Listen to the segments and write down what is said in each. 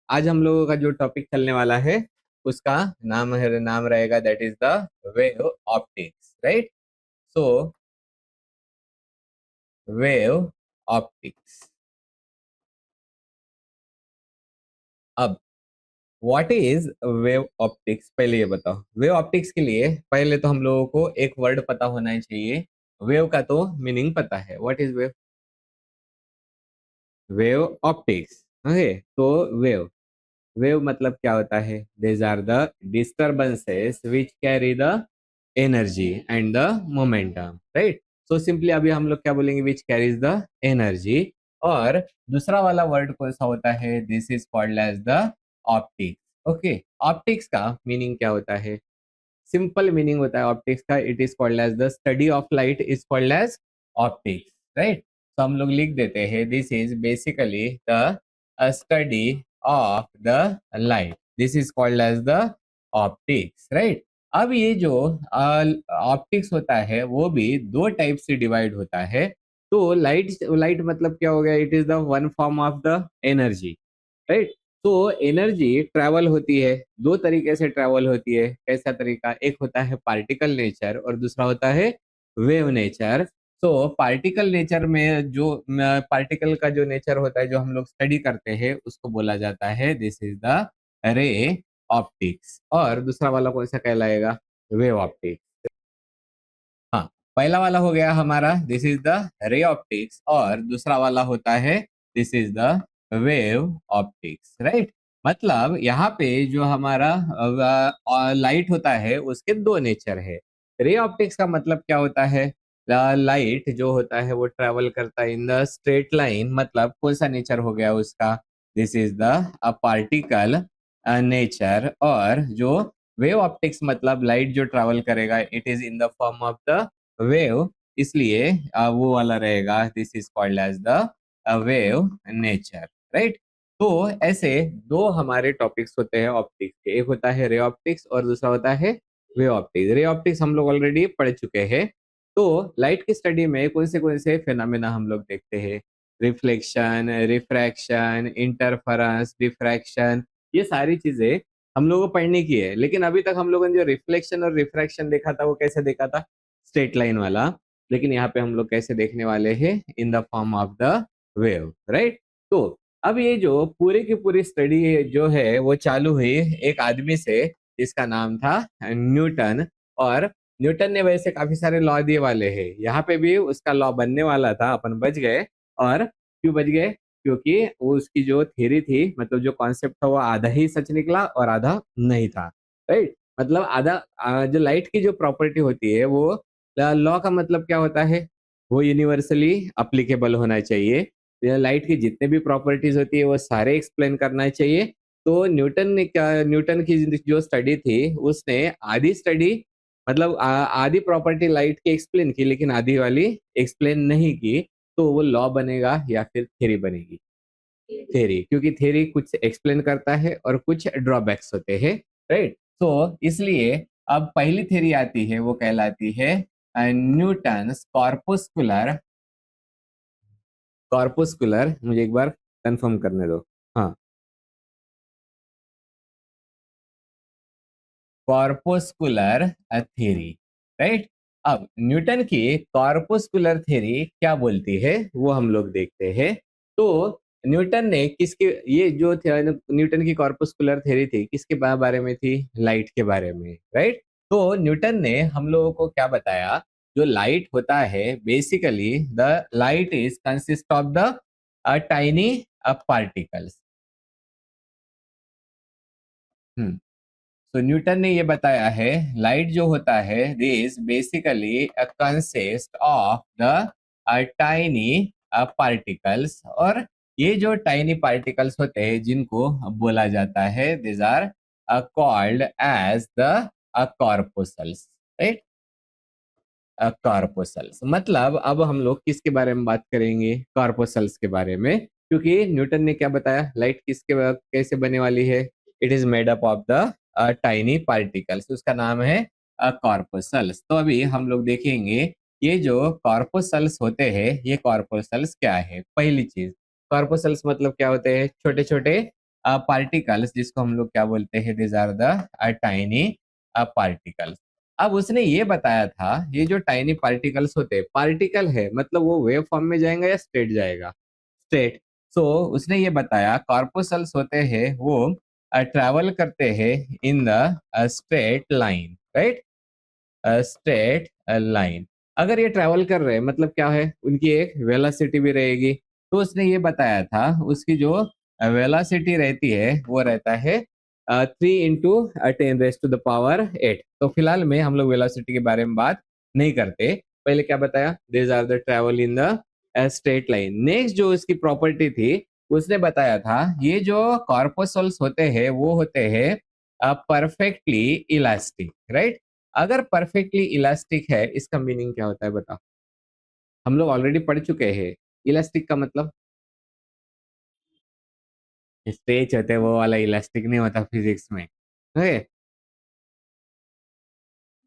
आज हम लोगों का जो टॉपिक चलने वाला है उसका नाम रहेगा that is the wave optics, right. So wave optics. अब व्हाट इज वेव ऑप्टिक्स, पहले ये बताओ। वेव ऑप्टिक्स के लिए पहले तो हम लोगों को एक वर्ड पता होना चाहिए। वेव का तो मीनिंग पता है, what is wave. Wave optics, okay. तो वेव वेव मतलब क्या होता है? these are the disturbances which carry the energy and the momentum, right. So simply अभी हम लोग क्या बोलेंगे? Which carries the energy. और दूसरा वाला वर्ड कौन सा होता है? This is called as the optics, okay. Optics का मीनिंग क्या होता है? सिंपल मीनिंग होता है ऑप्टिक्स का, it is called as the study of light is called as optics, right. तो हम लोग लिख देते हैं this is basically the study of the light, this is called as the optics, right. अब ये जो ऑप्टिक्स होता है वो भी दो टाइप से डिवाइड होता है। तो लाइट लाइट मतलब क्या हो गया? It is the one form of the energy, right. तो एनर्जी ट्रैवल होती है, दो तरीके से ट्रैवल होती है। कैसा तरीका? एक होता है पार्टिकल नेचर और दूसरा होता है वेव नेचर। तो पार्टिकल नेचर में जो पार्टिकल का जो नेचर होता है जो हम लोग स्टडी करते हैं उसको बोला जाता है this is the ray optics. और दूसरा वाला कौन सा कहलाएगा? Wave optics. हाँ, पहला वाला हो गया हमारा this is the ray optics और दूसरा वाला होता है this is the wave optics, right. मतलब यहाँ पे जो हमारा लाइट होता है उसके दो नेचर है। रे ऑप्टिक्स का मतलब क्या होता है? लाइट जो होता है वो ट्रेवल करता है इन द स्ट्रेट लाइन। मतलब कौन सा नेचर हो गया उसका? This is the particle nature. और जो वेव ऑप्टिक्स मतलब लाइट जो ट्रैवल करेगा it is in the form of the wave, इसलिए वो वाला रहेगा this is called as the wave nature, right. तो ऐसे दो हमारे टॉपिक्स होते हैं ऑप्टिक्स के, एक होता है रे ऑप्टिक्स और दूसरा होता है वेव ऑप्टिक्स। रे ऑप्टिक्स हम लोग ऑलरेडी पढ़ चुके हैं। तो लाइट की स्टडी में कौन से फिनोमेना हम लोग देखते हैं? रिफ्लेक्शन, रिफ्रैक्शन, इंटरफेरेंस, डिफ्रैक्शन, ये सारी चीजें हम लोगों को पढ़ने की है। लेकिन अभी तक हम लोगों ने जो रिफ्लेक्शन और रिफ्रैक्शन देखा था वो कैसे देखा था? स्ट्रेट लाइन वाला। लेकिन यहाँ पे हम लोग कैसे देखने वाले हैं? इन the form of the wave, right. तो अब ये जो पूरी की पूरी स्टडी जो है वो चालू हुई एक आदमी से जिसका नाम था न्यूटन। और न्यूटन ने वैसे काफी सारे लॉ दिए वाले हैं, यहाँ पे भी उसका लॉ बनने वाला था, अपन बच गए। और क्यों बच गए? क्योंकि वो उसकी जो थ्योरी थी, मतलब जो कॉन्सेप्ट था वो आधा ही सच निकला और आधा नहीं था, राइट। मतलब आधा जो लाइट की जो प्रॉपर्टी होती है वो लॉ का मतलब क्या होता है? वो यूनिवर्सली अप्लीकेबल होना चाहिए। लाइट की जितने भी प्रॉपर्टीज होती है वो सारे एक्सप्लेन करना चाहिए। तो न्यूटन की जो स्टडी थी उसने आधी स्टडी मतलब आधी प्रॉपर्टी लाइट की एक्सप्लेन की लेकिन आधी वाली एक्सप्लेन नहीं की। तो वो लॉ बनेगा या फिर थ्योरी बनेगी? थ्योरी, क्योंकि थ्योरी कुछ एक्सप्लेन करता है और कुछ ड्रॉबैक्स होते हैं, राइट। तो इसलिए अब पहली थ्योरी आती है वो कहलाती है न्यूटन्स कॉर्पुस्कुलर। कॉर्पुस्कुलर, मुझे एक बार कंफर्म करने दो। हाँ, कॉर्पुस्कुलर थ्योरी, राइट। अब न्यूटन की कॉर्पुस्कुलर थ्योरी क्या बोलती है वो हम लोग देखते हैं। तो न्यूटन ने किसके ये जो न्यूटन की कॉर्पुस्कुलर थ्योरी थी किसके बारे में थी? लाइट के बारे में, राइट। तो न्यूटन ने हम लोगों को क्या बताया? जो लाइट होता है basically the light is consist of the tiny particles. तो न्यूटन ने ये बताया है लाइट जो होता है this basically consist of the tiny particles. और ये जो टाइनी पार्टिकल्स होते हैं जिनको बोला जाता है this are called as the corpuscles, right. Corpuscles मतलब अब हम लोग किसके बारे में बात करेंगे? कॉर्पोसल्स के बारे में, क्योंकि न्यूटन ने क्या बताया लाइट कैसे बने वाली है? It is made up of the tiny particles, उसका नाम है कॉर्पोसल्स। तो अभी हम लोग देखेंगे ये जो कॉर्पोसल्स होते हैं ये कॉर्पोसल्स क्या है। पहली चीज, कॉर्पोसल्स मतलब क्या होते हैं? छोटे छोटे पार्टिकल्स, जिसको हम लोग क्या बोलते हैं, this are the tiny particles. अब उसने ये बताया था, ये जो टाइनी पार्टिकल्स होते हैं, पार्टिकल है मतलब वो वेव फॉर्म में जाएगा या स्ट्रेट जाएगा, स्ट्रेट। सो उसने ये बताया कॉर्पोसल्स होते हैं वो ट्रैवल करते हैं इन the straight line, right, straight line. अगर ये ट्रैवल कर रहे हैं मतलब क्या है, उनकी एक वेलोसिटी भी रहेगी। तो उसने ये बताया था उसकी जो वेलोसिटी रहती है वो रहता है 3 × 10⁻⁸। तो फिलहाल में हम लोग वेलोसिटी के बारे में बात नहीं करते। पहले क्या बताया, this are the travel in the straight line. Next जो इसकी प्रॉपर्टी थी उसने बताया था ये जो कॉर्पोसल्स होते हैं वो होते हैं परफेक्टली इलास्टिक, राइट। अगर परफेक्टली इलास्टिक है इसका मीनिंग क्या होता है बताओ, हम लोग ऑलरेडी पढ़ चुके हैं। इलास्टिक का मतलब स्ट्रेच होते हैं, वो वाला इलास्टिक नहीं होता फिजिक्स में, ओके।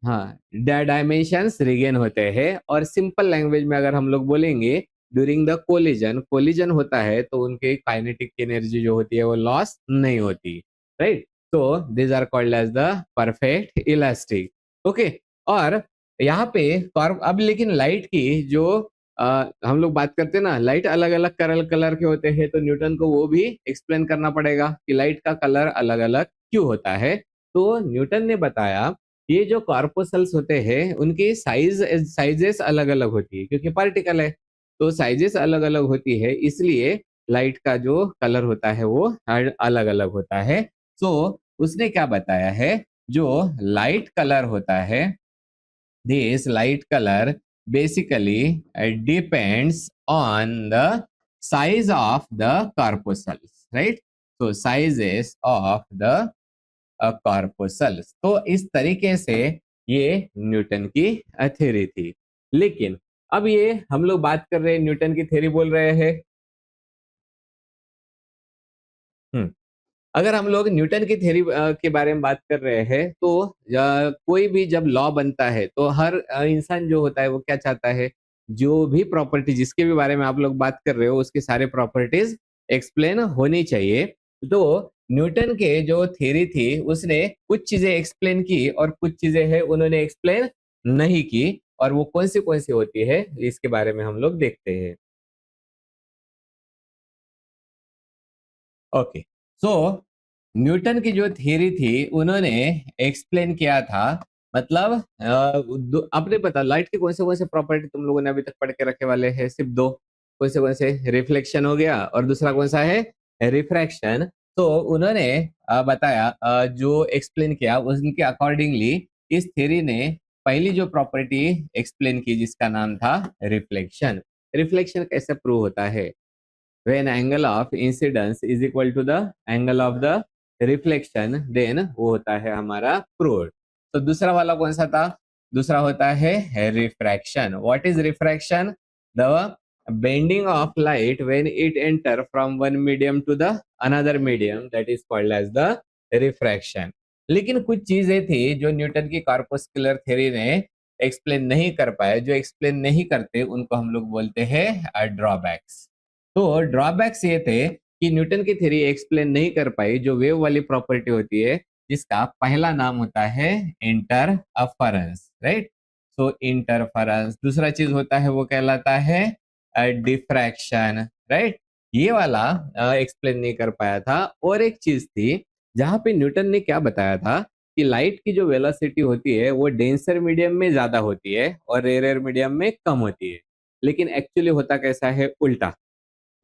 हाँ, डायमेंशंस रिगेन होते हैं, और सिंपल लैंग्वेज में अगर हम लोग बोलेंगे ड्यूरिंग द कोलिजन, कोलिजन होता है तो उनके काइनेटिक एनर्जी जो होती है वो लॉस नहीं होती, राइट। तो this are called as the perfect elastic, okay. और यहाँ पे अब लेकिन लाइट की जो हम लोग बात करते हैं ना, लाइट अलग अलग कलर कलर के होते हैं, तो न्यूटन को वो भी एक्सप्लेन करना पड़ेगा कि लाइट का कलर अलग अलग क्यों होता है। तो न्यूटन ने बताया ये जो कॉर्पोसल्स होते हैं उनकी साइजेस अलग अलग होती है, क्योंकि पार्टिकल है तो साइजेस अलग अलग होती है, इसलिए लाइट का जो कलर होता है वो अलग अलग होता है। तो उसने क्या बताया है, जो लाइट कलर होता है, this light color basically depends on the size of the corpuscles, right? So sizes of the corpuscles। तो इस तरीके से ये न्यूटन की थ्योरी थी। लेकिन अब ये हम लोग बात कर रहे हैं, न्यूटन की थ्योरी बोल रहे हैं। हम्म, अगर हम लोग न्यूटन की थ्योरी के बारे में बात कर रहे हैं तो कोई भी जब लॉ बनता है तो हर इंसान जो होता है वो क्या चाहता है, जो भी प्रॉपर्टी जिसके भी बारे में आप लोग बात कर रहे हो उसके सारे प्रॉपर्टीज एक्सप्लेन होनी चाहिए। तो न्यूटन के जो थ्योरी थी उसने कुछ चीजें एक्सप्लेन की और कुछ चीजें हैं उन्होंने एक्सप्लेन नहीं की, और वो कौन सी होती है इसके बारे में हम लोग देखते हैं। ओके, सो न्यूटन की जो थ्योरी थी उन्होंने एक्सप्लेन किया था, मतलब आपने पता लाइट के कौन से प्रॉपर्टी तुम लोगों ने अभी तक पढ़ के रखे वाले हैं, सिर्फ दो। कौन से, रिफ्लेक्शन हो गया और दूसरा कौन सा है, रिफ्रैक्शन। तो उन्होंने बताया जो एक्सप्लेन किया उनके अकॉर्डिंगली इस थ्योरी ने पहली जो प्रॉपर्टी एक्सप्लेन की जिसका नाम था रिफ्लेक्शन। रिफ्लेक्शन कैसे प्रूव होता है, when angle of incidence is equal to the angle of the reflection, then वो होता है हमारा proved। तो दूसरा वाला कौन सा था, दूसरा होता है refraction. What is refraction, the bending of light when it enter from one medium to the another medium, that is called as the refraction। लेकिन कुछ चीजें थी जो न्यूटन की कॉर्पस्कुलर थ्योरी ने एक्सप्लेन नहीं कर पाए, जो एक्सप्लेन नहीं करते उनको हम लोग बोलते हैं ड्रॉबैक्स। तो ड्रॉबैक्स ये थे कि न्यूटन की थ्योरी एक्सप्लेन नहीं कर पाई जो वेव वाली प्रॉपर्टी होती है, जिसका पहला नाम होता है इंटरफेरेंस, राइट। सो इंटरफेरेंस, दूसरा चीज होता है वो कहलाता है डिफ्रैक्शन, राइट। ये वाला एक्सप्लेन नहीं कर पाया था। और एक चीज थी जहां पे न्यूटन ने क्या बताया था कि लाइट की जो वेलोसिटी होती है वो डेंसर मीडियम में ज्यादा होती है और रेयर मीडियम में कम होती है। लेकिन एक्चुअली होता कैसा है, उल्टा।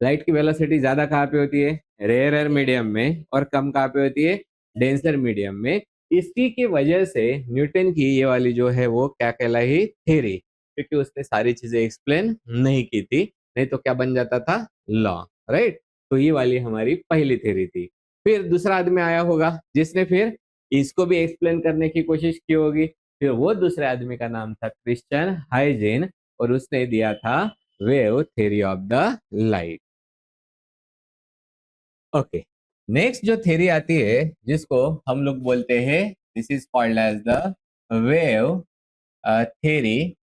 लाइट की वेलोसिटी ज्यादा कहाँ पे होती है, रेयर मीडियम में, और कम कहाँ पे होती है, डेंसर मीडियम में। इसी की वजह से न्यूटन की ये वाली जो है वो क्या कहलाई, थ्योरी, क्योंकि उसने सारी चीजें एक्सप्लेन नहीं की थी, नहीं तो क्या बन जाता था, लॉ, राइट। तो ये वाली हमारी पहली थ्योरी थी। फिर दूसरा आदमी आया होगा जिसने फिर इसको भी एक्सप्लेन करने की कोशिश की होगी। फिर वो दूसरे आदमी का नाम था क्रिश्चियन हाइजेन, और उसने दिया था wave theory of the light. Okay, next जो थ्योरी आती है जिसको हम लोग बोलते हैं, this is called as the wave theory,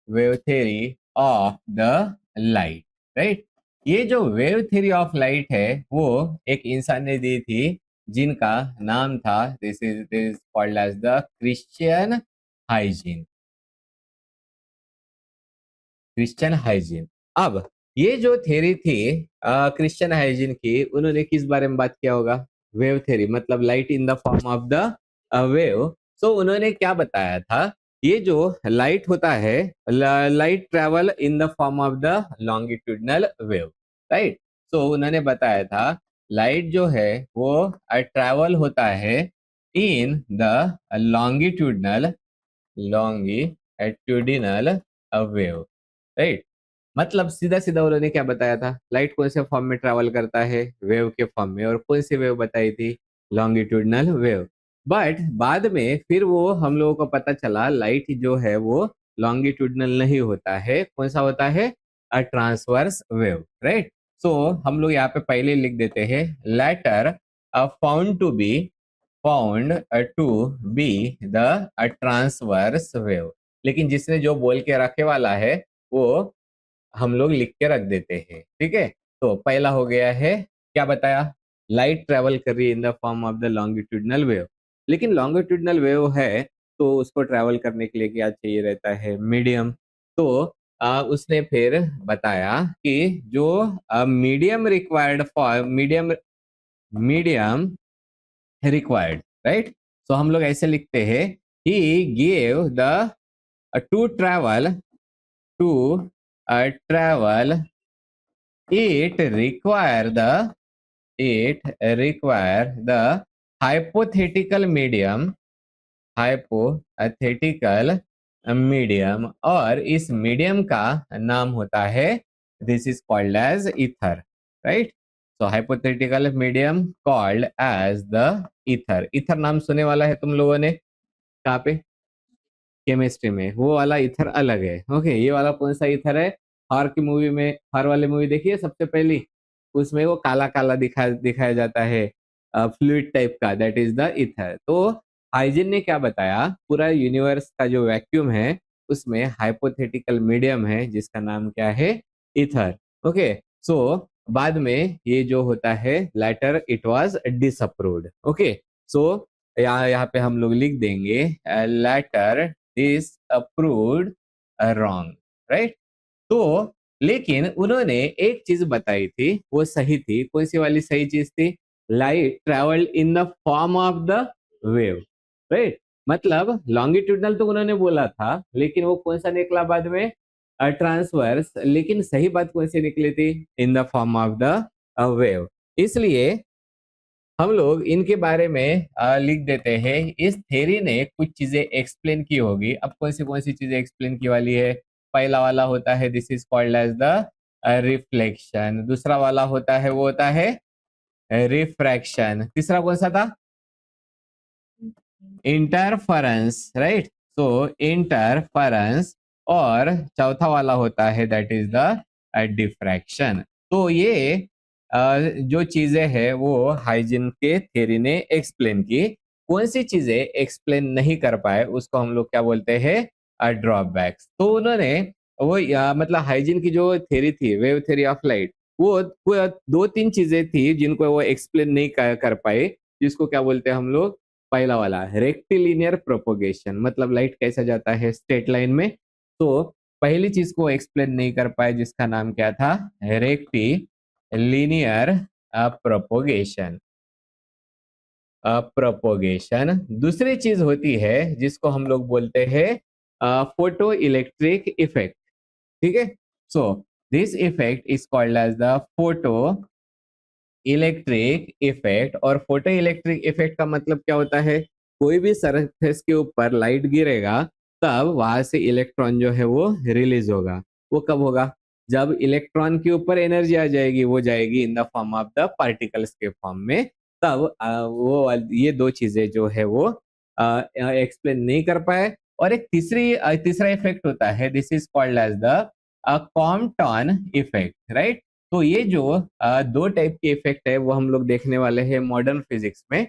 wave theory of the light, right. ये जो वेव थ्योरी ऑफ लाइट है वो एक इंसान ने दी थी जिनका नाम था this is called as the Christian Huygens. Christian Huygens. अब ये जो थ्योरी थी क्रिश्चियन हाइजीन की, उन्होंने किस बारे में बात किया होगा? वेव थ्योरी, मतलब light in the form of the wave. So उन्होंने क्या बताया था? ये जो लाइट होता है, light travel in the form of the longitudinal wave, right? So उन्होंने बताया था लाइट जो है वो ट्रेवल होता है in the longitudinal longitudinal wave, right? मतलब सीधा सीधा उन्होंने क्या बताया था? लाइट कौन से फॉर्म में ट्रैवल करता है? वेव के फॉर्म में। और कौन सी वेव बताई थी? Longitudinal wave. बट बाद में फिर वो हम लोगों को पता चला लाइट जो है वो लॉन्गिट्यूडनल नहीं होता है। कौन सा होता है? Transverse wave, right? सो हम लोग यहाँ पे पहले लिख देते हैं letter found to be found to be the transverse wave. लेकिन जिसने जो बोल के रखे वाला है वो हम लोग लिख के रख देते हैं, ठीक है? तो पहला हो गया है, क्या बताया? लाइट ट्रेवल कर रही है इन the form of the longitudinal wave. लेकिन लॉन्गिट्यूडनल वेव है तो उसको ट्रेवल करने के लिए क्या चाहिए रहता है? मीडियम। तो उसने फिर बताया कि जो medium required for medium medium required, right? So हम लोग ऐसे लिखते हैं, he give the to travel to travel it require the hypothetical medium और इस मीडियम का नाम होता है this is called as ether, right? So hypothetical medium called as the ether. Ether नाम सुने वाला है तुम लोगों ने? कहाँ पे? केमिस्ट्री में। वो वाला ईथर अलग है। ओके, ये वाला कौन सा ईथर है? हॉर की मूवी में, हॉर वाली मूवी देखिए सबसे पहली, उसमें वो काला काला दिखाया जाता है, फ्लूइड टाइप का, दैट इज द ईथर। तो हाइजीन ने क्या बताया? पूरा यूनिवर्स का जो वैक्यूम है उसमें हाइपोथेटिकल मीडियम है जिसका नाम क्या है? ईथर। ओके, सो बाद में ये जो होता है later it was disapproved. Okay, so यहाँ पे हम लोग लिख देंगे later disapproved wrong, right? तो लेकिन उन्होंने एक चीज बताई थी वो सही थी। कौन सी वाली सही चीज थी? Light travelled in the form of the wave, right? मतलब लॉन्गिट्यूडनल तो उन्होंने बोला था लेकिन वो कौन सा निकला बाद में? ट्रांसवर्स। लेकिन सही बात कौन सी निकली थी? इन the form of the wave. इसलिए हम लोग इनके बारे में लिख देते हैं। इस थ्योरी ने कुछ चीजें एक्सप्लेन की होगी। अब कौन सी चीजें एक्सप्लेन की वाली है? पहला वाला होता है this is called as the reflection. दूसरा वाला होता है वो होता है रिफ्रैक्शन। तीसरा कौन सा था? Interference, right? तो इंटरफेरेंस। और चौथा वाला होता है दैट इज द डिफ्रैक्शन। तो ये जो चीजें हैं वो हाइजीन के थ्योरी ने एक्सप्लेन की। कौन सी चीजें एक्सप्लेन नहीं कर पाए उसको हम लोग क्या बोलते हैं? ड्रॉबैक्स। तो उन्होंने वो मतलब हाइजीन की जो थ्योरी थी, वेव थ्योरी ऑफ लाइट, वो दो तीन चीजें थी जिनको वो एक्सप्लेन नहीं कर पाए, जिसको क्या बोलते हैं हम लोग? पहला वाला रेक्टिलिनियर प्रोपोगेशन, मतलब लाइट कैसा जाता है स्ट्रेट लाइन में। तो पहली चीज को एक्सप्लेन नहीं कर पाए जिसका नाम क्या था? Rectilinear propagation. प्रोपोगेशन। दूसरी चीज होती है जिसको हम लोग बोलते हैं फोटो इलेक्ट्रिक इफेक्ट, ठीक है? So this effect is called as the photoelectric effect. और फोटो इलेक्ट्रिक इफेक्ट का मतलब क्या होता है? कोई भी सरफेस के ऊपर लाइट गिरेगा तब वहां से इलेक्ट्रॉन जो है वो रिलीज होगा। वो कब होगा? जब इलेक्ट्रॉन के ऊपर एनर्जी आ जाएगी, वो जाएगी इन the form of the particles के फॉर्म में। तब ये दो चीजें जो है वो एक्सप्लेन नहीं कर पाए। और एक तीसरा इफेक्ट होता है this is called as the Compton effect, right? तो ये जो दो टाइप के इफेक्ट है वो हम लोग देखने वाले हैं मॉडर्न फिजिक्स में,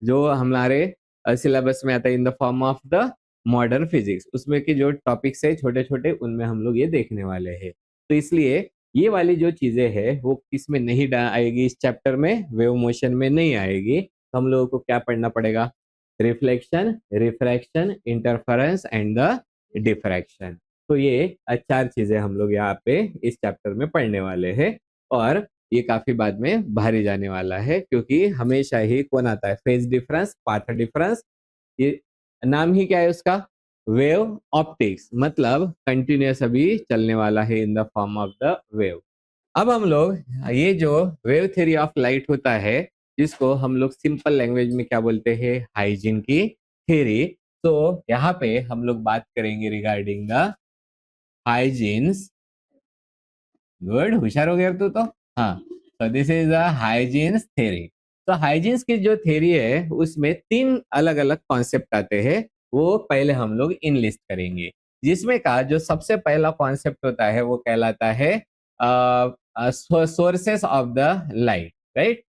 जो हमारे सिलेबस में आता है इन the form of the modern physics. उसमें के जो टॉपिक्स है छोटे छोटे, उनमें हम लोग ये देखने वाले हैं। तो इसलिए ये वाली जो चीजें है वो किस में नहीं आएगी, इस चैप्टर में वेव मोशन में नहीं आएगी। तो हम लोगों को क्या पढ़ना पड़ेगा? Reflection, refraction, interference and the diffraction. तो ये चार चीजें हम लोग यहाँ पे इस चैप्टर में पढ़ने वाले हैं। और ये काफी बाद में भारी जाने वाला है, क्योंकि हमेशा ही कौन आता है? Phase difference, path difference. ये नाम ही क्या है उसका? वेव ऑप्टिक्स, मतलब कंटिन्यूअस अभी चलने वाला है इन the form of the wave. अब हम लोग ये जो वेव थ्योरी ऑफ लाइट होता है, जिसको हम लोग सिंपल लैंग्वेज में क्या बोलते हैं? हाइजीन की थ्योरी। तो यहाँ पे हम लोग बात करेंगे रिगार्डिंग द हाइजीन्स। गुड, होशियार हो गया तू तो। हाँ, तो this is the hygienes theory. तो हाइजीन्स की जो थ्योरी है उसमें तीन अलग अलग कॉन्सेप्ट आते हैं, वो पहले हम लोग इनलिस्ट करेंगे। जिसमें का जो सबसे पहला कॉन्सेप्ट होता है वो कहलाता है sources of the light, right?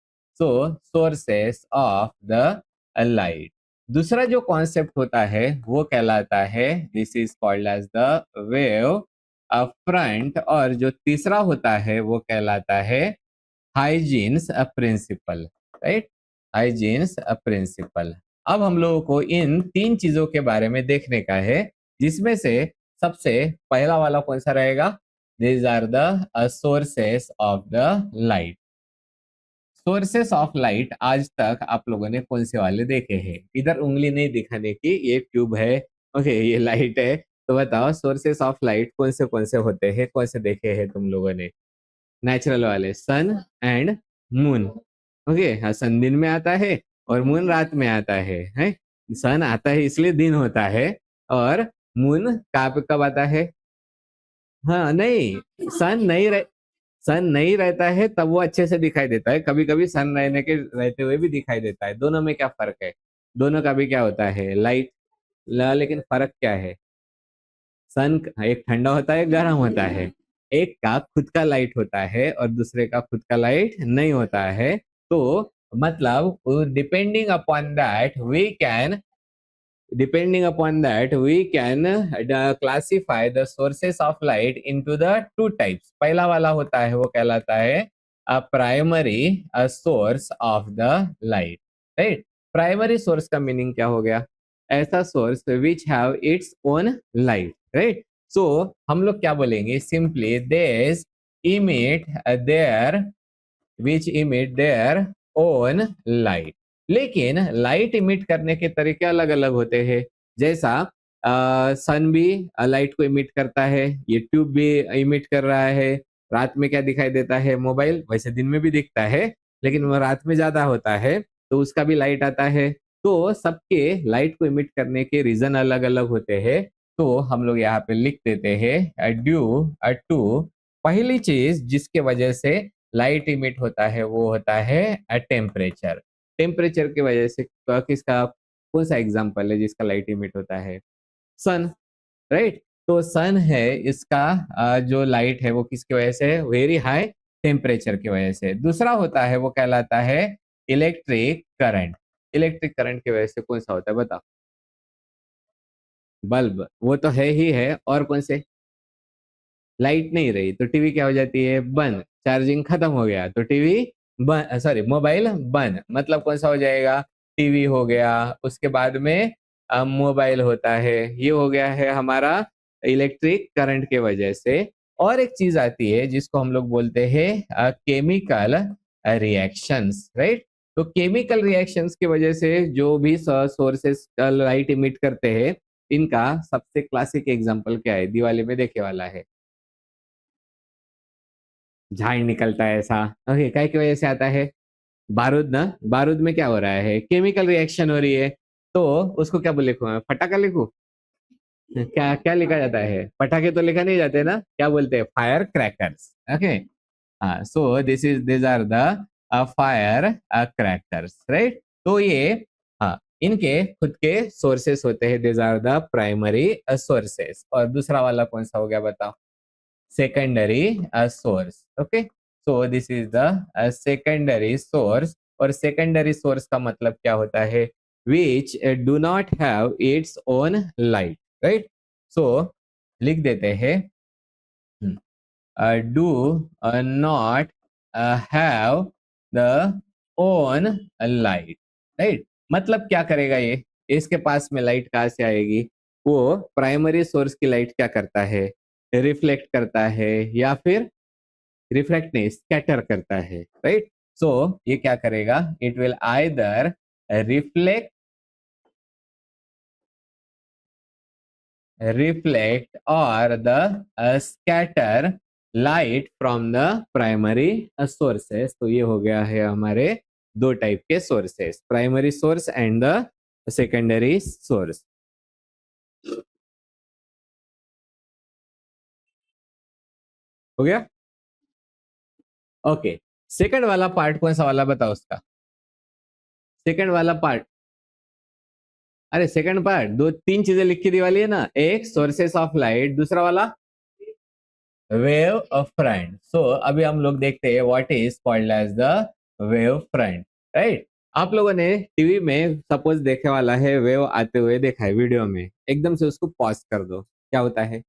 So sources of the light. दूसरा जो कॉन्सेप्ट होता है वो कहलाता है, this is called as the wave front. और जो तीसरा होता है वो कहलाता है Huygens principle, right? Huygens principle. अब हम लोगों को इन तीन चीजों के बारे में देखने का है, जिसमें से सबसे पहला वाला कौन सा रहेगा? These are the sources of the light. Sources of light आज तक आप लोगों ने कौन से वाले देखे हैं? इधर उंगली नहीं दिखाने की, ये ट्यूब है, ओके, ये लाइट है। तो बताओ सोर्सेस ऑफ लाइट कौन से होते हैं, कौन से देखे हैं तुम लोगों ने? नेचुरल वाले, सन एंड मून। ओके, हाँ, सन दिन में आता है और मून रात में आता है? सन आता है इसलिए दिन होता है, और मून कब आता है? हाँ, नहीं, सन नहीं रहता है तब वो अच्छे से दिखाई देता है, कभी कभी सन रहते हुए भी दिखाई देता है। दोनों में क्या फर्क है? दोनों का भी क्या होता है? लाइट। लेकिन फर्क क्या है? सन एक ठंडा होता है, गर्म होता है। एक का खुद का लाइट होता है और दूसरे का खुद का लाइट नहीं होता है। तो मतलब depending upon that we can depending upon that we can classify the sources of light into the two types। पहला वाला होता है वो कहलाता है primary source of the light, right? Primary source का मीनिंग क्या हो गया? ऐसा source which have its own light, right? So हम लोग क्या बोलेंगे? Simply their emit their which emit their own light. लेकिन लाइट इमिट करने के तरीके अलग अलग होते हैं। जैसा सन भी लाइट को इमिट करता है, ये ट्यूब भी इमिट कर रहा है। रात में क्या दिखाई देता है? मोबाइल। वैसे दिन में भी दिखता है, लेकिन वो रात में ज्यादा होता है, तो उसका भी लाइट आता है। तो सबके लाइट को इमिट करने के रीजन अलग अलग होते हैं। तो हम लोग यहाँ पे लिख देते हैं ड्यू टू। पहली चीज जिसके वजह से लाइट इमिट होता है वो होता है टेम्परेचर। टेम्परेचर की वजह से किसका, कौन सा एग्जांपल है जिसका लाइट इमिट होता है? सन, राइट? तो सन है इसका जो लाइट है वो किसकी वजह से? वेरी हाई टेम्परेचर की वजह से। दूसरा होता है वो कहलाता है इलेक्ट्रिक करंट। इलेक्ट्रिक करंट की वजह से कौन सा होता है बताओ? बल्ब, वो तो है ही है। और कौन से? लाइट नहीं रही तो टीवी क्या हो जाती है? बंद। चार्जिंग खत्म हो गया तो टीवी बंद, सॉरी, मोबाइल बंद। मतलब कौन सा हो जाएगा? टीवी हो गया। उसके बाद में मोबाइल होता है। ये हो गया है हमारा इलेक्ट्रिक करंट के वजह से। और एक चीज आती है जिसको हम लोग बोलते हैं केमिकल रिएक्शंस, राइट? तो केमिकल रिएक्शंस की वजह से जो भी सोर्सेस लाइट इमिट करते हैं, इनका सबसे क्लासिक एग्जांपल क्या है? दिवाली में देखे वाला है, झाड़ निकलता है ऐसा। ओके, काय की वजह से आता है? बारूद ना। बारूद में क्या हो रहा है? केमिकल रिएक्शन हो रही है। तो उसको क्या बोले, फटाका लिखूं? क्या क्या लिखा जाता है? पटाखे तो लिखा नहीं जाते ना, क्या बोलते हैं? Fire crackers. ओके, हाँ, so this are the fire crackers, right? तो ये, हाँ, इनके खुद के सोर्सेस होते हैं, this are the primary sources. और दूसरा वाला कौन सा हो गया बताओ? secondary source। okay, so this is the secondary source। और secondary source का मतलब क्या होता है? which do not have its own light, right? so लिख देते हैं do not have the own light, right. मतलब क्या करेगा ये, इसके पास में लाइट कहाँ से आएगी, वो प्राइमरी सोर्स की लाइट क्या करता है, रिफ्लेक्ट करता है या फिर रिफ्लेक्ट नहीं स्कैटर करता है, राइट। सो ये क्या करेगा, it will either reflect or the scatter light from the primary sources। तो ये हो गया है हमारे दो टाइप के sources, primary source and the secondary source. हो गया, ओके। सेकंड वाला पार्ट कौन सा वाला बताओ उसका, सेकंड वाला पार्ट, अरे सेकंड पार्ट दो तीन चीजें लिख के दी वाली है ना, एक सोर्सेस ऑफ लाइट, दूसरा वाला वेव फ्रंट। सो अभी हम लोग देखते हैं what is called as the wave front, right. आप लोगों ने टीवी में सपोज देखे वाला है, वेव आते हुए देखा है वीडियो में, एकदम से उसको पॉज कर दो, क्या होता है,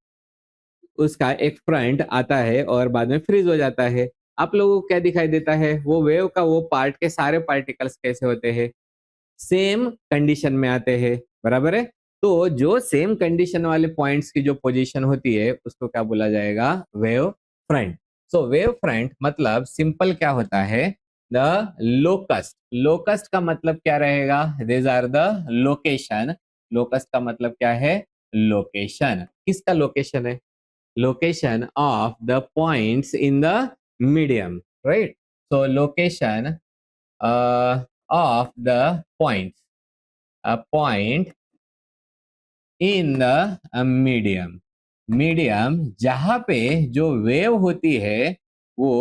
उसका एक फ्रंट आता है और बाद में फ्रीज हो जाता है। आप लोगों को क्या दिखाई देता है, वो वेव का वो पार्ट के सारे पार्टिकल्स कैसे होते हैं, सेम कंडीशन में आते हैं, बराबर है। तो जो सेम कंडीशन वाले पॉइंट्स की जो पोजीशन होती है उसको क्या बोला जाएगा, वेव फ्रंट। सो वेव फ्रंट मतलब सिंपल क्या होता है, द लोकस्ट, लोकस्ट का मतलब क्या रहेगा, this are the location, locus का मतलब क्या है, लोकेशन, किसका लोकेशन है, location of the points in the medium, right? So location of the points, a point in the medium, medium जहां पे जो वेव होती है वो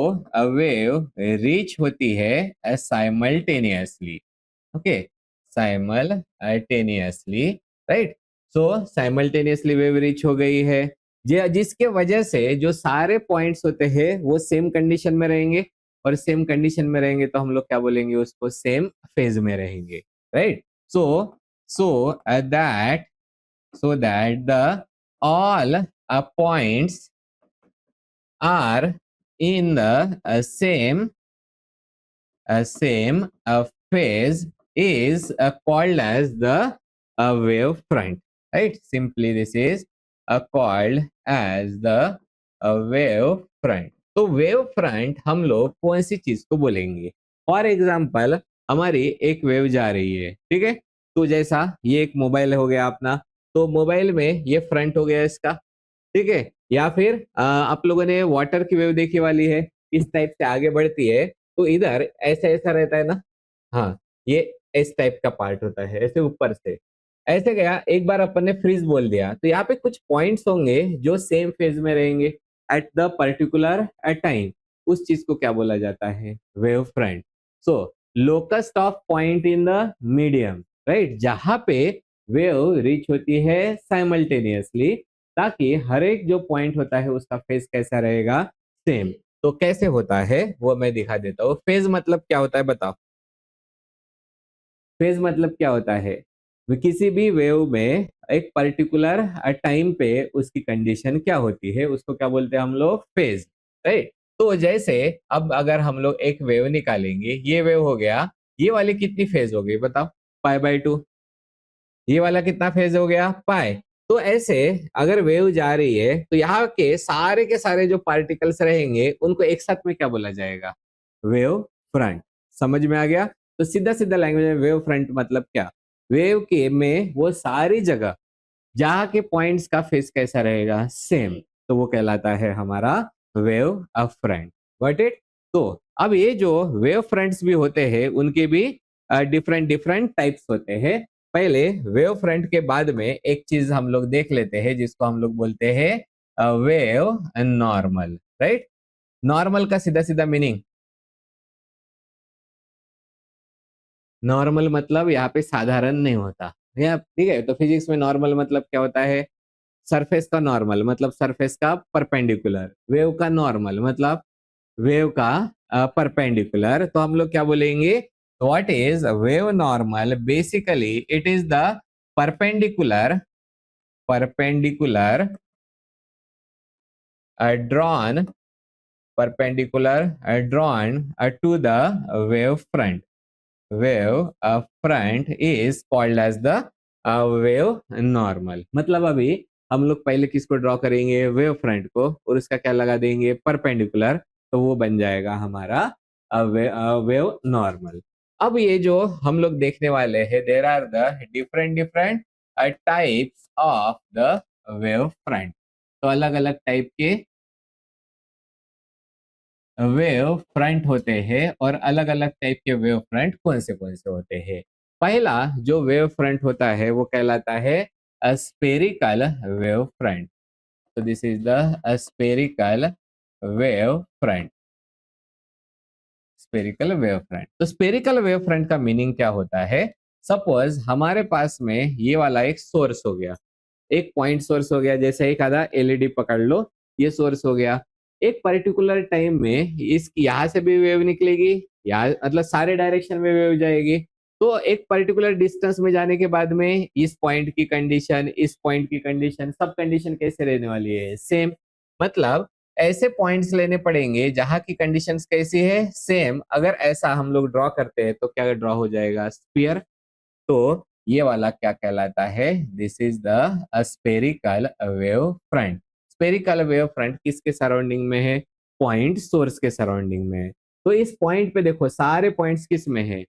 वेव रीच होती है साइमल्टेनियसली, ओके, साइमल्टेनियसली, राइट। सो साइमल्टेनियसली वेव रीच हो गई है, जिसके वजह से जो सारे पॉइंट्स होते हैं वो सेम कंडीशन में रहेंगे, और सेम कंडीशन में रहेंगे तो हम लोग क्या बोलेंगे उसको, सेम फेज में रहेंगे, right. So so that so that the all points are in the same phase is called as the wave front, right? Simply this is called as the wave front। तो wave front हम लोग कौन सी चीज को बोलेंगे, for example हमारी एक वेव जा रही है, ठीक है, तो जैसा ये एक मोबाइल हो गया अपना, तो मोबाइल में ये फ्रंट हो गया इसका, ठीक है। या फिर आप लोगों ने वाटर की वेव देखी वाली है, इस टाइप से आगे बढ़ती है, तो इधर ऐसा ऐसा रहता है ना, हाँ, ये इस टाइप का पार्ट होता है, ऐसे ऊपर से ऐसे गया, एक बार अपन ने फ्रीज बोल दिया तो यहाँ पे कुछ पॉइंट्स होंगे जो सेम फेज में रहेंगे एट द पर्टिकुलर टाइम, उस चीज को क्या बोला जाता है, wave front. So locust of point in the medium, right, जहां पे वेव रीच होती है साइमल्टेनियसली, ताकि हर एक जो पॉइंट होता है उसका फेज कैसा रहेगा, सेम। तो कैसे होता है वो मैं दिखा देता हूँ, फेज मतलब क्या होता है बताओ, फेज मतलब क्या होता है, किसी भी वेव में एक पर्टिकुलर टाइम पे उसकी कंडीशन क्या होती है उसको क्या बोलते हैं हम लोग, फेज, राइट। तो जैसे अब अगर हम लोग एक वेव निकालेंगे, ये वेव हो गया, ये वाली कितनी फेज हो गई बताओ, π/2, ये वाला कितना फेज हो गया, पाई। तो ऐसे अगर वेव जा रही है तो यहाँ के सारे जो पार्टिकल्स रहेंगे उनको एक साथ में क्या बोला जाएगा, वेव फ्रंट। समझ में आ गया, तो सीधा सीधा लैंग्वेज में वेव फ्रंट मतलब क्या, वेव के में वो सारी जगह जहाँ के पॉइंट्स का फेस कैसा रहेगा, सेम, तो वो कहलाता है हमारा वेव फ्रंट, गॉट इट। तो अब ये जो वेव फ्रंट्स भी होते हैं उनके भी डिफरेंट डिफरेंट टाइप्स होते हैं। पहले वेव फ्रंट के बाद में एक चीज हम लोग देख लेते हैं जिसको हम लोग बोलते हैं वेव नॉर्मल, राइट। नॉर्मल का सीधा सीधा मीनिंग, नॉर्मल मतलब यहाँ पे साधारण नहीं होता, या ठीक है, तो फिजिक्स में नॉर्मल मतलब क्या होता है, सरफेस का नॉर्मल मतलब सरफेस का परपेंडिकुलर, वेव का नॉर्मल मतलब वेव का परपेंडिकुलर। तो हम लोग क्या बोलेंगे, what is wave normal, basically it is the perpendicular perpendicular drawn perpendicular drawn to the wave front. Wave front is called as the wave normal. मतलब अभी हम लोग पहले किसको ड्रॉ करेंगे, वेव फ्रंट को, और उसका क्या लगा देंगे, परपेंडिकुलर, तो वो बन जाएगा हमारा वेव नॉर्मल. अब ये जो हम लोग देखने वाले हैं, there are the different different types of the wave front. तो अलग अलग टाइप के वेव फ्रंट होते हैं, और अलग अलग टाइप के वेव फ्रंट कौन से होते हैं. पहला जो वेव फ्रंट होता है वो कहलाता है स्पेरिकल वेव फ्रंट. तो this is the spherical wave front. Spherical wave front. तो स्पेरिकल वेव फ्रंट का मीनिंग क्या होता है, सपोज हमारे पास में ये वाला एक सोर्स हो गया, एक पॉइंट सोर्स हो गया, जैसे एक आधा एलईडी पकड़ लो, ये सोर्स हो गया. एक पर्टिकुलर टाइम में इस यहाँ से भी वेव निकलेगी, यहाँ मतलब सारे डायरेक्शन में वेव जाएगी. तो एक पर्टिकुलर डिस्टेंस में जाने के बाद में इस पॉइंट की कंडीशन, इस पॉइंट की कंडीशन, सब कंडीशन कैसे रहने वाली है, सेम. मतलब ऐसे पॉइंट्स लेने पड़ेंगे जहां की कंडीशंस कैसी है, सेम. अगर ऐसा हम लोग ड्रॉ करते हैं तो क्या ड्रॉ हो जाएगा, स्फीयर. तो ये वाला क्या कहलाता है, this is the spherical wave front. Spherical wave front किसके सराउंडिंग में है, पॉइंट सोर्स के सराउंडिंग में है. तो इस पॉइंट पे देखो सारे पॉइंट्स किस में है,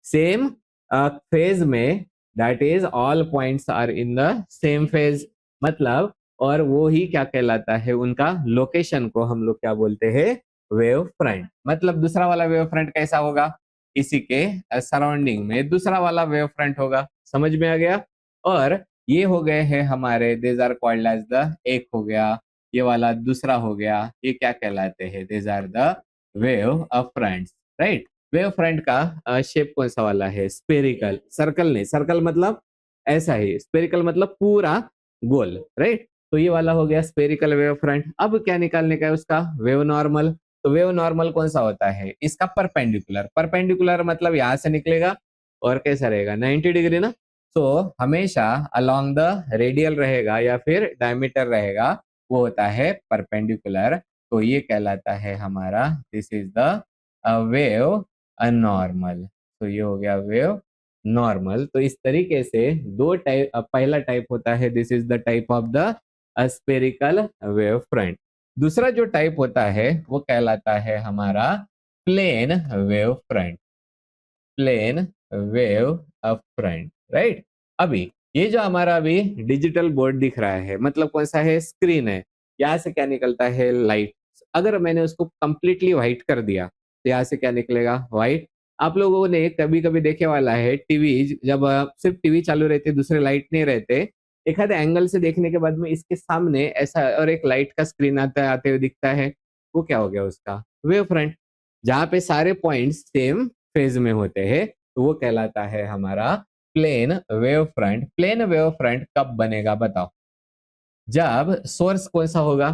सेम फेज में, that is all points are in the same phase. मतलब और वो ही क्या कहलाता है, उनका लोकेशन को हम लोग क्या बोलते हैं, वेव फ्रंट. मतलब दूसरा वाला वेव फ्रंट कैसा होगा, इसी के सराउंडिंग में दूसरा वाला वेव फ्रंट होगा. समझ में आ गया. और ये हो गए हैं हमारे, these are called as the, एक हो गया, ये वाला दूसरा हो गया, ये क्या कहलाते हैं, these are the wave fronts, right. Wave front का शेप कौन सा वाला है, स्पेरिकल. सर्कल नहीं, सर्कल मतलब ऐसा ही, स्पेरिकल मतलब पूरा गोल, राइट. तो ये वाला हो गया स्पेरिकल वेव फ्रंट. अब क्या निकालने का है उसका, वेव नॉर्मल. तो वेव नॉर्मल कौन सा होता है, इसका परपेंडिकुलर. परपेंडिकुलर मतलब यहाँ से निकलेगा और कैसा रहेगा, 90 डिग्री ना. तो हमेशा अलोंग द रेडियल रहेगा या फिर डायमीटर रहेगा, वो होता है परपेंडिकुलर. तो ये कहलाता है हमारा, this is the wave normal. तो ये हो गया वेव नॉर्मल. तो इस तरीके से दो टाइप, पहला टाइप होता है, this is the type of the spherical wave front. दूसरा जो टाइप होता है वो कहलाता है हमारा plane wave front. Plane wave front, right. अभी ये जो हमारा अभी डिजिटल बोर्ड दिख रहा है, मतलब कौन सा है, स्क्रीन है. यहाँ से क्या निकलता है, लाइट. अगर मैंने उसको कंप्लीटली व्हाइट कर दिया तो यहाँ से क्या निकलेगा, व्हाइट. आप लोगों ने कभी कभी देखे वाला है टीवी, जब सिर्फ टीवी चालू रहते, दूसरे लाइट नहीं रहते, एक आधे एंगल से देखने के बाद में इसके सामने ऐसा और एक लाइट का स्क्रीन आता आते हुए दिखता है, वो क्या हो गया उसका, वेव फ्रंट. जहाँ पे सारे पॉइंट्स सेम फेज में होते हैं, तो वो कहलाता है हमारा plane wave front. Plane wave front कब बनेगा बताओ, जब सोर्स कौन सा होगा,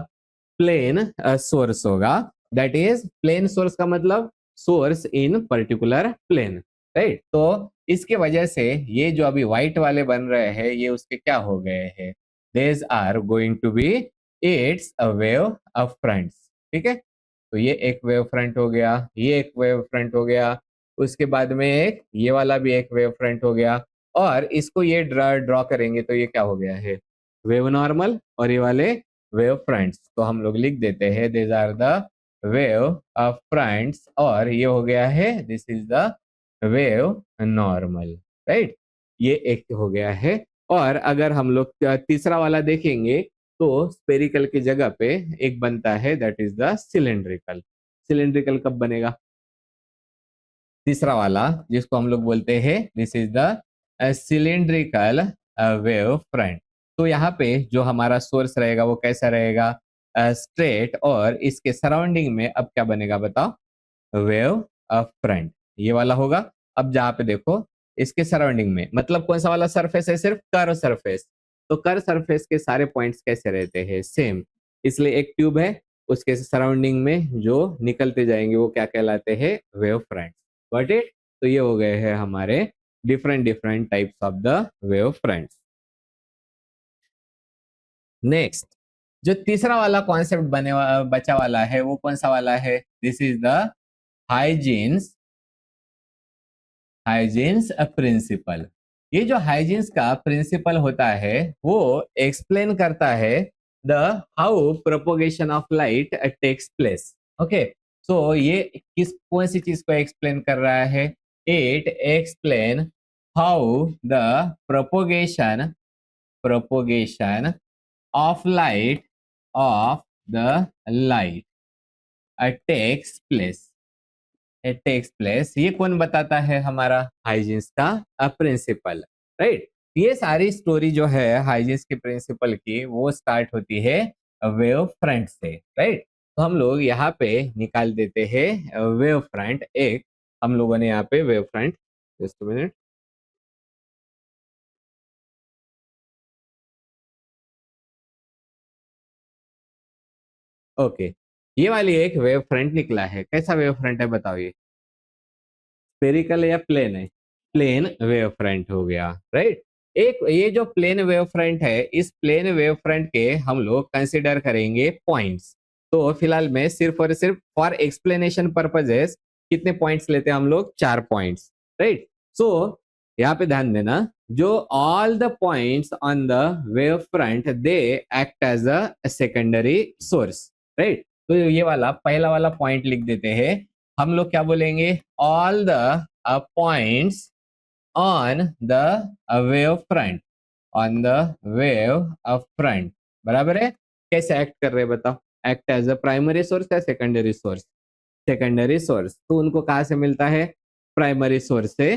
प्लेन सोर्स होगा. दैट इज प्लेन सोर्स का मतलब source in particular plane, right. तो इसके वजह से ये जो अभी व्हाइट वाले बन रहे हैं, ये उसके क्या हो गए हैं, these are going to be it's a wave of fronts. ठीक है. तो ये एक वेव फ्रंट हो गया, ये एक वेव फ्रंट हो गया, उसके बाद में एक ये वाला भी एक वेव फ्रंट हो गया, और इसको ये ड्रॉ ड्रॉ करेंगे तो ये क्या हो गया है, वेव नॉर्मल. और ये वाले वेव फ्रंट्स, तो हम लोग लिख देते हैं this are the wave fronts, और ये हो गया है, this is the wave normal, right. ये एक हो गया है. और अगर हम लोग तीसरा वाला देखेंगे तो स्पेरिकल की जगह पे एक बनता है, that is the cylindrical. Cylindrical कब बनेगा, तीसरा वाला जिसको हम लोग बोलते हैं, this is the cylindrical wave front. तो यहाँ पे जो हमारा सोर्स रहेगा वो कैसा रहेगा, स्ट्रेट, और इसके सराउंडिंग में अब क्या बनेगा बताओ, वेव फ्रंट. ये वाला होगा. अब जहाँ पे देखो इसके सराउंडिंग में, मतलब कौन सा वाला सरफेस है, सिर्फ कर्व सरफेस. तो कर्व सरफेस के सारे पॉइंट्स कैसे रहते हैं, सेम. इसलिए एक ट्यूब है, उसके सराउंडिंग में जो निकलते जाएंगे वो क्या कहलाते हैं, वेव फ्रंट. Got it. तो ये हो गए हैं हमारे different different types of the wave fronts. Next, जो तीसरा वाला कॉन्सेप्ट बचा वाला है वो कौन सा वाला है? This is the Huygens Huygens principle. ये जो हाइजीन्स का प्रिंसिपल होता है वो एक्सप्लेन करता है the how propagation of light takes place. Okay, so ये कौन सी चीज को एक्सप्लेन कर रहा है? It explain how the propagation of light takes place. ये कौन बताता है? हमारा हाइजीन्स का प्रिंसिपल, राइट। ये सारी स्टोरी जो है हाइजीन्स के प्रिंसिपल की वो स्टार्ट होती है वेव फ्रंट से, राइट। तो हम लोग यहाँ पे निकाल देते हैं वेव फ्रंट। एक हम लोगों ने यहाँ पे wave front, just minute, okay, ये वाली एक वेव फ्रंट निकला है। कैसा वेव फ्रंट है बताओ? ये स्पेरिकल या प्लेन है? प्लेन वेव फ्रंट हो गया, राइट। एक ये जो प्लेन वेव फ्रंट है, इस प्लेन वेव फ्रंट के हम लोग कंसिडर करेंगे पॉइंट्स। तो फिलहाल में सिर्फ और सिर्फ फॉर एक्सप्लेनेशन पर्पजेस कितने पॉइंट्स लेते हैं हम लोग? 4 पॉइंट्स, राइट। सो यहाँ पे ध्यान देना, जो all the points on the wave front they act as a secondary source, right. तो ये वाला पहला वाला पॉइंट लिख देते हैं। हम लोग क्या बोलेंगे? All the points on the wave front, on the wave front, बराबर है। कैसे एक्ट कर रहे हैं बताओ? Act as a primary source या सेकेंडरी सोर्स? Secondary source. तो उनको कहाँ से मिलता है? प्राइमरी सोर्स से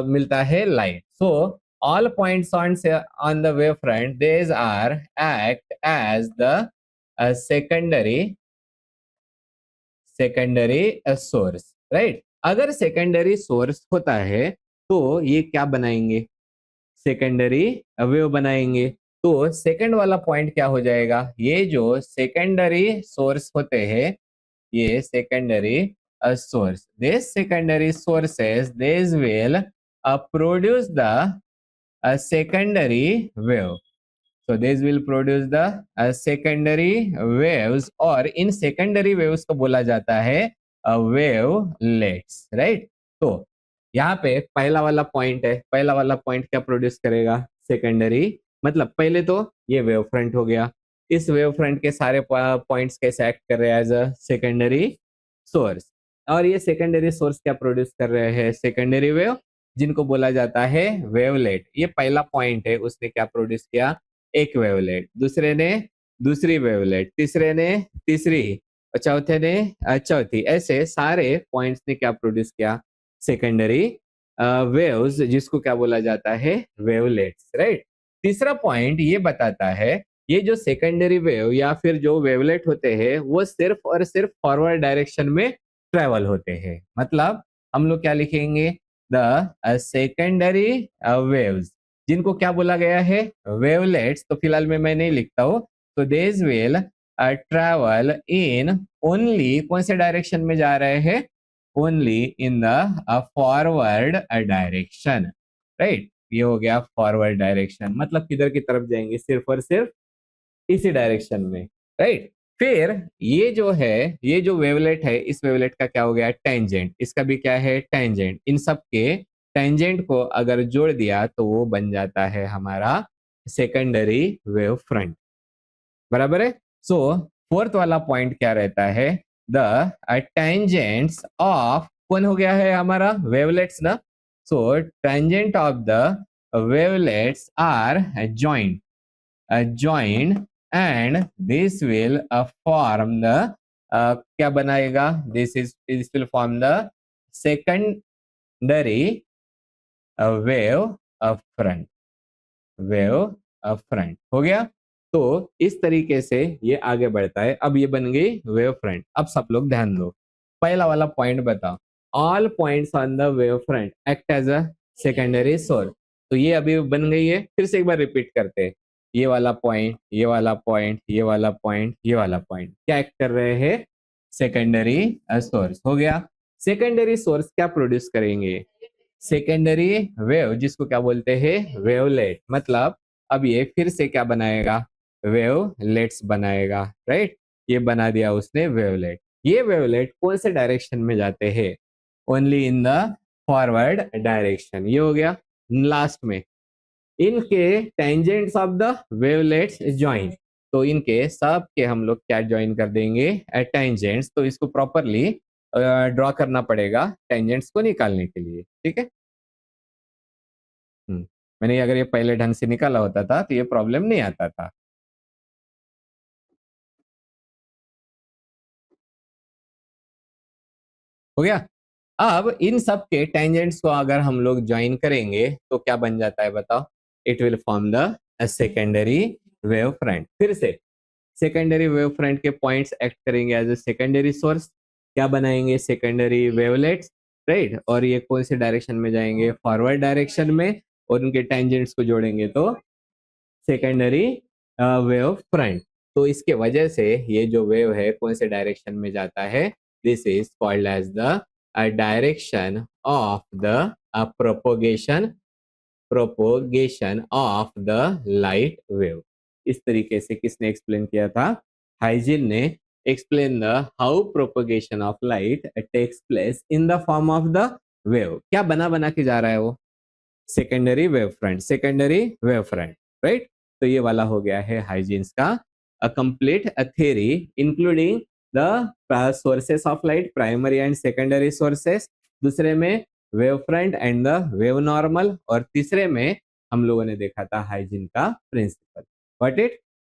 मिलता है light. So all points on the wave front these are act as the secondary source, right. अगर सेकेंडरी सोर्स होता है तो ये क्या बनाएंगे? सेकेंडरी वेव बनाएंगे। तो सेकंड वाला पॉइंट क्या हो जाएगा? ये जो सेकेंडरी सोर्स होते हैं, ये secondary source, this secondary sources this will produce the secondary wave. So this will produce the secondary waves, और इन secondary waves को बोला जाता है wavelets, right? तो यहाँ पे पहला वाला पॉइंट है, पहला वाला पॉइंट क्या प्रोड्यूस करेगा? सेकेंडरी। मतलब पहले तो ये वेव फ्रंट हो गया, इस वेव फ्रंट के सारे पॉइंट्स कैसे एक्ट कर रहे हैं? As a secondary source. और ये सेकेंडरी सोर्स क्या प्रोड्यूस कर रहे हैं? सेकेंडरी वेव, जिनको बोला जाता है वेवलेट। ये पहला पॉइंट है, उसने क्या प्रोड्यूस किया? एक वेवलेट। दूसरे ने दूसरी वेवलेट, तीसरे ने तीसरी, और चौथे ने चौथी। ऐसे सारे पॉइंट्स ने क्या प्रोड्यूस किया? सेकेंडरी वेव्स, जिसको क्या बोला जाता है? Wavelets, right. तीसरा पॉइंट ये बताता है ये जो सेकेंडरी वेव या फिर जो वेवलेट होते हैं वो सिर्फ और सिर्फ फॉरवर्ड डायरेक्शन में ट्रेवल होते हैं। मतलब हम लोग क्या लिखेंगे? द सेकेंडरी वेव्स, जिनको क्या बोला गया है? वेवलेट्स। तो फिलहाल में मैं नहीं लिखता हूँ। तो this will travel in only, कौन से डायरेक्शन में जा रहे हैं? Only in the forward direction, right. ये हो गया फॉरवर्ड डायरेक्शन, मतलब किधर की तरफ जाएंगे? सिर्फ और सिर्फ इसी डायरेक्शन में, राइट। फिर ये जो है, ये जो वेवलेट है, इस वेवलेट का क्या हो गया? टेंजेंट। इसका भी क्या है? टेंजेंट। इन सब के टेंजेंट को अगर जोड़ दिया तो वो बन जाता है हमारा सेकेंडरी वेव फ्रंट, बराबर है। सो फोर्थ वाला पॉइंट क्या रहता है? द टेंजेंट्स ऑफ, कौन हो गया है हमारा? वेवलेट्स ना। So tangent of the wavelets are joined and this will form the क्या बनाएगा? this will form the secondary wave front, wave front हो गया। तो इस तरीके से ये आगे बढ़ता है। अब ये बन गई वेव फ्रंट। अब सब लोग ध्यान दो, पहला वाला पॉइंट बताओ। All points on the wave front act as a secondary source. तो ये अभी बन गई है। फिर से एक बार रिपीट करते हैं। ये वाला पॉइंट, ये वाला पॉइंट, ये वाला पॉइंट, ये वाला पॉइंट क्या एक्ट कर रहे हैं? सेकेंडरी सोर्स हो गया। सेकेंडरी सोर्स क्या प्रोड्यूस करेंगे? सेकेंडरी वेव, जिसको क्या बोलते हैं? वेवलेट। मतलब अब ये फिर से क्या बनाएगा? वेवलेट्स बनाएगा, राइट? ये बना दिया उसने वेवलेट। ये वेवलेट कौन से डायरेक्शन में जाते हैं? Only in the forward direction. ये हो गया। लास्ट में इनके tangents of the wavelets join, तो इनके सब के हम लोग क्या ज्वाइन कर देंगे? टेंजेंट्स। तो इसको प्रॉपरली ड्रॉ करना पड़ेगा टेंजेंट्स को निकालने के लिए, ठीक है? मैंने अगर ये पहले ढंग से निकाला होता था तो ये प्रॉब्लम नहीं आता था। हो गया? अब इन सब के टेंजेंट्स को अगर हम लोग ज्वाइन करेंगे तो क्या बन जाता है बताओ? It will form the secondary wave front. फिर से सेकेंडरी वेव फ्रंट के पॉइंट्स एक्ट करेंगे एज ए सेकेंडरी सोर्स। क्या बनाएंगे? Secondary wavelets, right? और ये कौन से डायरेक्शन में जाएंगे? फॉरवर्ड डायरेक्शन में। और उनके टेंजेंट्स को जोड़ेंगे तो सेकेंडरी वेव फ्रंट। तो इसके वजह से ये जो वेव है कौन से डायरेक्शन में जाता है? This is called as the direction of the propagation of the light wave. इस तरीके से किसने एक्सप्लेन किया था? हाइजिन ने explain the how propagation of light takes place in the form of the wave. क्या बना बना के जा रहा है वो? Secondary wave front, secondary wave front, right? तो ये वाला हो गया है हाइजीन्स का a complete theory including the sources of light, primary and secondary sources. दूसरे में wave front end the wave normal. और तीसरे में हम लोगों ने देखा था हाइजीन का प्रिंसिपल। What it?